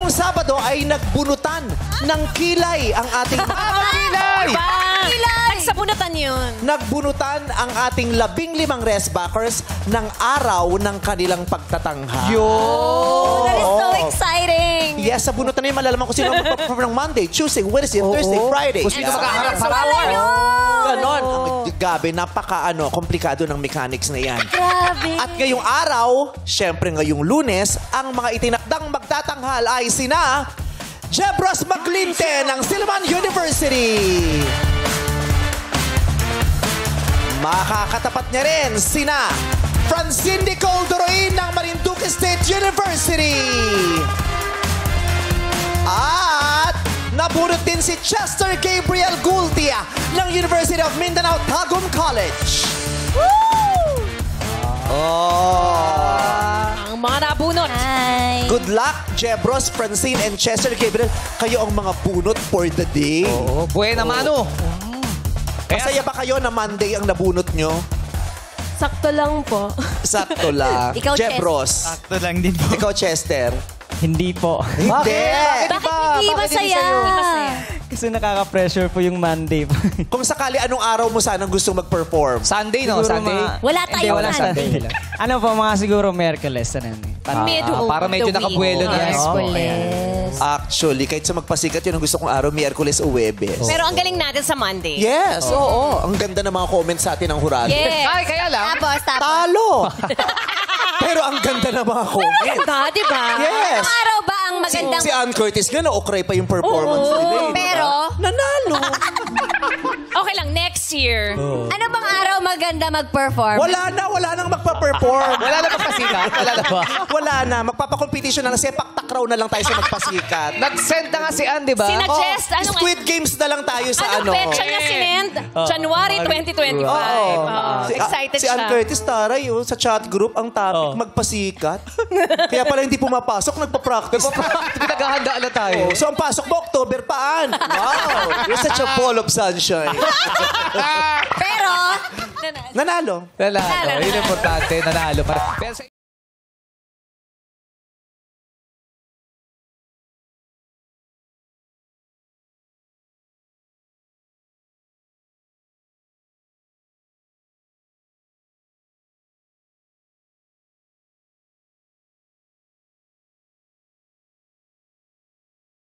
Noong Sabado ay nagbunutan ng kilay ang ating Kilay! Nagsabunutan yun. Nagbunutan ang ating 15 Resbackers ng araw ng kanilang pagtatanghal. That is so exciting. Yes, sa bunutan na yun, malalaman ko sino ang perform ng Monday, Tuesday, Wednesday, Thursday, Friday. Kung sino magkaharap-harapan. Ganon. Gabi, komplikado ng mechanics na yan. Grabe. At ngayong araw, syempre ngayong Lunes, ang mga itinakdang magtatanghal ay sina Jebros Maglinte ng Silman University. Makakatapat niya rin sina Francine Nicole Doroin ng Marinduque State University. At nabunot din si Chester Gabriel Gultia ng University of Mindanao Tagum College. Ang mga nabunot. Hi. Good luck, Jebros, Francine, and Chester Gabriel. Kayo ang mga bunot for the day. Oo, buena mano. Masaya ba kayo na Monday ang nabunot nyo? Sakto lang po. Sakto lang. Ikaw, Jebros. Sakto lang din po. Ikaw, Chester. Hindi po. Hindi. Bakit hindi masaya? Kasi nakaka-pressure po yung Monday po. Kung sakali, anong araw mo sanang gustong mag-perform? Sunday, no? Siguro Sunday. Wala Hindi, tayong wala Sunday. Sunday. Ano po, mga siguro Miyerkules. Para medyo nakabuelo na. Miyerkules. Actually, kahit sa magpasikat, yun ang gusto kong araw, Miyerkules o Huwebes. Pero ang galing natin sa Monday. Yes, oo. Ang ganda ng mga comments sa atin ng hurado. Yes. Ay, kaya lang. Tapos. Talo! Pero ang ganda ng mga comments. Di ba? Yes. Anong araw ba ang magandang... Si Ann Curtis nga, na-okray pa yung performance nila. eh, Pero... Nanalo. Okay lang, next year. Ano bang araw maganda mag-perform? Wala nang magpa-perform. Wala na magpasikat. Wala na ba? Wala na. Magpapakompetition na lang. Sepak takraw na lang tayo sa magpasikat. Nag-send na nga si Ann, di ba? Sinuggest, anong... Squid Games na lang tayo sa Anong petsa niya sinend? January 2025. Excited Si Ann siya. Curtis, taray, sa chat group, ang topic, magpasikat. Kaya pala hindi pumapasok, nagpa-practice. Pinaghahandaan na tayo. So, ang pasok mo, October paan. Wow. You're such a ball of sunshine. Pero... Nanalo. Nanalo. Yun ang importante. Nanalo. Pero